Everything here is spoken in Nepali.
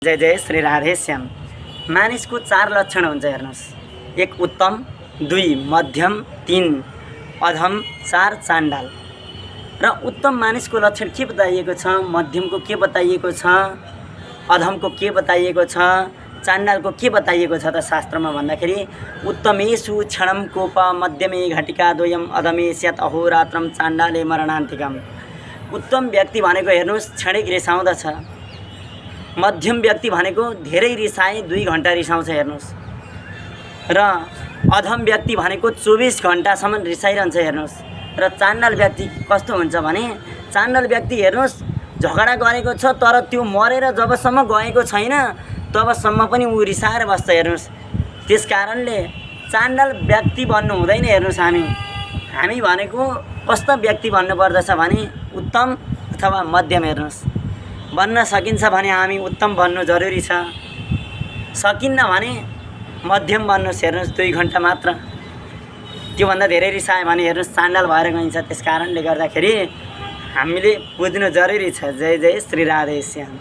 जय जय श्री राधे श्याम। मानिसको 4 लक्षण हुन्छ हेर्नुस्। 1 उत्तम, 2 मध्यम, 3 अधम, 4 चाण्डाल। र उत्तम मानिसको लक्षण के बताइएको छ, मध्यमको के बताइएको छ, अधमको के बताइएको छ, चाण्डालको के बताइएको छ त शास्त्रमा भन्दाखेरि उत्तमेषु क्षणम कोप मध्यमे घटिका द्वयम अधमे स्यात् अहोरात्रम चाण्डाले मरणान्तिकम। उत्तम व्यक्ति भनेको हेर्नुस् क्षणिक रिसाउँदछ, मध्यम व्यक्ति भनेको धेरै रिसाए 2 घण्टा रिसाउँछ हेर्नुस्, र अधम व्यक्ति भनेको 24 घण्टासम्म रिसाइरहन्छ हेर्नुस्। र चाण्डाल व्यक्ति कस्तो हुन्छ भने चाण्डाल व्यक्ति हेर्नुस् झगडा गरेको छ तर त्यो मरेर जबसम्म गएको छैन तबसम्म पनि ऊ रिसाएर बस्छ हेर्नुस्। त्यसकारणले चाण्डाल व्यक्ति बन्नु हुँदैन हेर्नुस्। हामी भनेको कस्तो व्यक्ति बन्नुपर्दछ भने उत्तम अथवा मध्यम हेर्नुस्। बन्न सकिन्छ भने हामी उत्तम बन्नु जरुरी छ, सकिन्न भने मध्यम बन्नुस् हेर्नुस्। 2 घण्टा मात्र, त्योभन्दा धेरै रिसायो भने हेर्नुस् चाण्डाल भएर गइन्छ। त्यसकारणले गर्दाखेरि हामीले बुझ्नु जरुरी छ। जय जय श्री राधे श्याम।